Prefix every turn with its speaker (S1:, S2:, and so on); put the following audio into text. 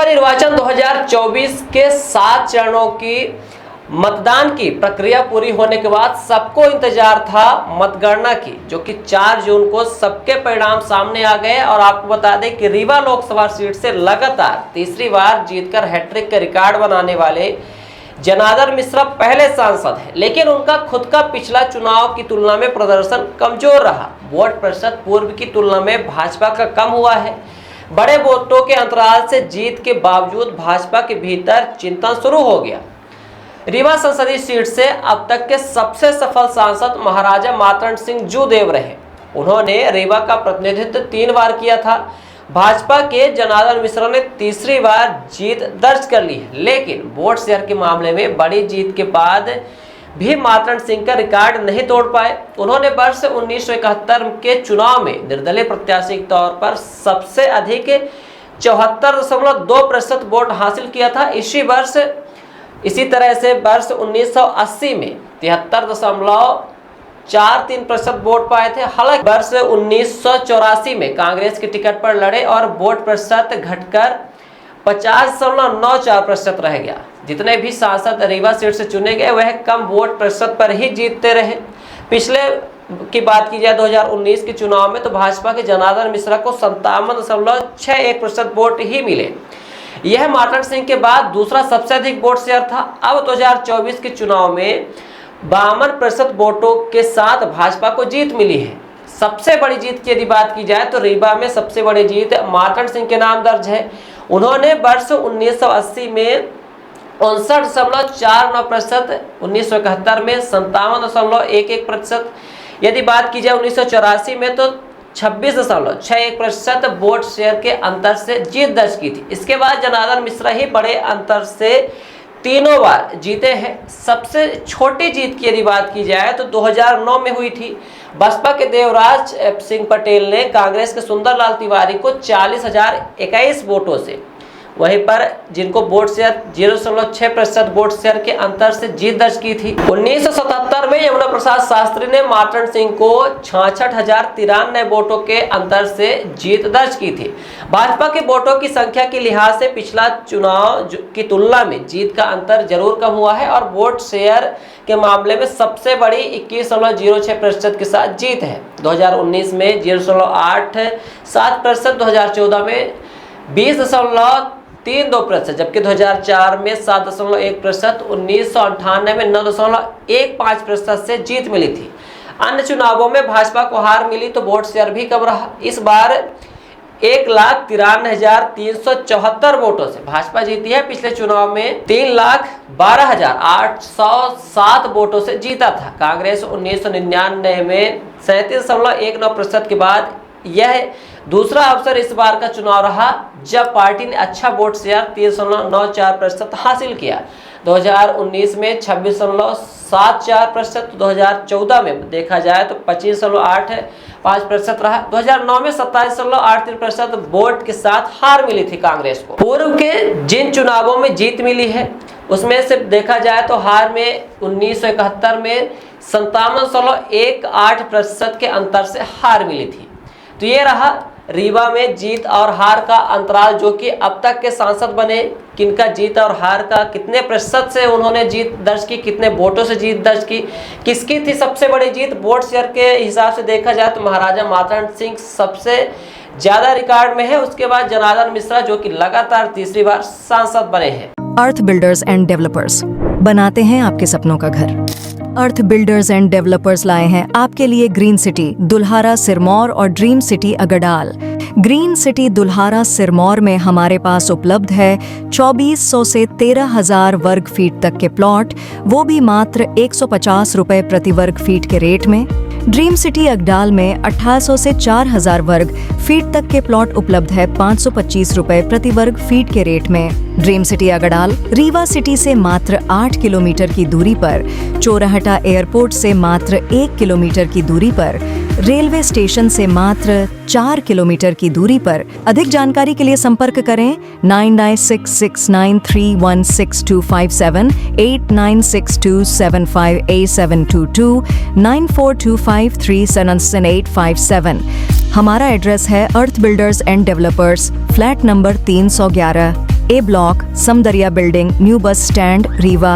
S1: निर्वाचन 2024 के 7 चरणों की मतदान की प्रक्रिया पूरी होने के बाद सबको इंतजार था मतगणना की, जो कि 4 जून को सबके परिणाम सामने आ गए। और आपको बता दें कि रीवा लोकसभा सीट से लगातार तीसरी बार जीतकर हैट्रिक का रिकॉर्ड बनाने वाले जनार्दन मिश्रा पहले सांसद हैं, लेकिन उनका खुद का पिछला चुनाव की तुलना में प्रदर्शन कमजोर रहा। वोट प्रतिशत पूर्व की तुलना में भाजपा का कम हुआ है। बड़े वोटों के अंतराल से जीत के बावजूद भाजपा के भीतर चिंतन शुरू हो गया। रीवा संसदीय सीट से अब तक के सबसे सफल सांसद महाराजा मार्तंड सिंह जूदेव रहे। उन्होंने रीवा का प्रतिनिधित्व 3 बार किया था। भाजपा के जनार्दन मिश्रा ने तीसरी बार जीत दर्ज कर ली है, लेकिन वोट शेयर के मामले में बड़ी जीत के बाद भी मार्तंड सिंह का रिकॉर्ड नहीं तोड़ पाए। उन्होंने वर्ष 1971 के चुनाव में निर्दलीय प्रत्याशी के तौर पर सबसे अधिक 74.2% वोट हासिल किया था। इसी तरह से वर्ष 1980 में 73.43% वोट पाए थे। हालांकि वर्ष 1984 में कांग्रेस की टिकट पर लड़े और वोट प्रतिशत घटकर 50.94% रह गया। जितने भी सांसद रीवा सीट से चुने गए वह कम वोट प्रतिशत पर ही जीतते रहे। पिछले की बात की जाए 2019 के चुनाव में तो भाजपा के जनार्दन मिश्रा को 57.61% वोट ही मिले। यह मार्तंड सिंह के बाद दूसरा सबसे अधिक वोट शेयर था। अब 2024 के चुनाव में 52% वोटों के साथ भाजपा को जीत मिली है। सबसे बड़ी जीत की यदि बात की जाए तो रीवा में सबसे बड़ी जीत मार्तंड सिंह के नाम दर्ज है। उन्होंने वर्ष 1980 में 59.49%, 1971 में 57.11%, यदि बात की जाए 1984 में तो 26.61% वोट शेयर के अंतर से जीत दर्ज की थी। इसके बाद जनार्दन मिश्रा ही बड़े अंतर से 3 बार जीते हैं। सबसे छोटी जीत की यदि बात की जाए तो 2009 में हुई थी। बसपा के देवराज सिंह पटेल ने कांग्रेस के सुंदरलाल तिवारी को 40,021 वोटों से, वहीं पर जिनको वोट शेयर 0.6% वोट शेयर के अंतर से जीत दर्ज की थी। 1977 में यमुना प्रसाद शास्त्री ने मार्तंड सिंह को 66,093 वोटों के अंतर से जीत दर्ज की थी। भाजपा के वोटों की संख्या के लिहाज से पिछला चुनाव की तुलना में जीत का अंतर जरूर कम हुआ है और वोट शेयर के मामले में सबसे बड़ी 21.06% के साथ जीत है। 2019 में 0.87%, 2014 में 20.32%, जबकि 2004 में 7.1%, 1998 में 9.15% से जीत मिली थी। अन्य चुनावों में भाजपा को हार मिली तो वोट शेयर भी कम रहा। इस बार 1,93,374 वोटों से भाजपा जीती है। पिछले चुनाव में 3,12,807 वोटों से जीता था। कांग्रेस 1999 में 37.19% के बाद यह दूसरा अवसर इस बार का चुनाव रहा जब पार्टी ने अच्छा वोट शेयर 3.94% हासिल किया। 2019 में 26.74%, 2014 में देखा जाए तो 25.85% रहा। 2009 में 27.83% वोट के साथ हार मिली थी कांग्रेस को। पूर्व के जिन चुनावों में जीत मिली है उसमें से देखा जाए तो हार में 1971 में 57.18% के अंतर से हार मिली थी। तो ये रहा रीवा में जीत और हार का अंतराल, जो कि अब तक के सांसद बने किनका जीत और हार का कितने प्रतिशत से उन्होंने जीत दर्ज की, कितने वोटों से जीत दर्ज की, किसकी थी सबसे बड़ी जीत। वोट शेयर के हिसाब से देखा जाए तो महाराजा मार्तंड सिंह सबसे ज्यादा रिकॉर्ड में है। उसके बाद जनार्दन मिश्रा जो कि लगातार तीसरी बार सांसद बने हैं।
S2: अर्थ बिल्डर्स एंड डेवलपर्स बनाते हैं आपके सपनों का घर। अर्थ बिल्डर्स एंड डेवलपर्स लाए हैं आपके लिए ग्रीन सिटी दुल्हारा सिरमौर और dream city Agardal. Green city Dulhara Sirmaur में हमारे पास उपलब्ध है 2400 से 13,000 वर्ग फीट तक के प्लॉट, वो भी मात्र 150 रुपए प्रति वर्ग फीट के रेट में। ड्रीम सिटी अगडाल में 1800 से 4000 वर्ग फीट तक के प्लॉट उपलब्ध है 525 रुपए प्रति वर्ग फीट के रेट में। Dream city Agdal Rewa city से मात्र 8 किलोमीटर की दूरी पर, चोराहटा एयरपोर्ट से मात्र 1 किलोमीटर की दूरी पर, रेलवे स्टेशन से मात्र 4 किलोमीटर की दूरी पर। अधिक जानकारी के लिए संपर्क करें 9966931627, 8962758722, 9425377857। हमारा एड्रेस है Arth builders and developers, flat number 311, A block Samdariya building, new bus stand, Rewa,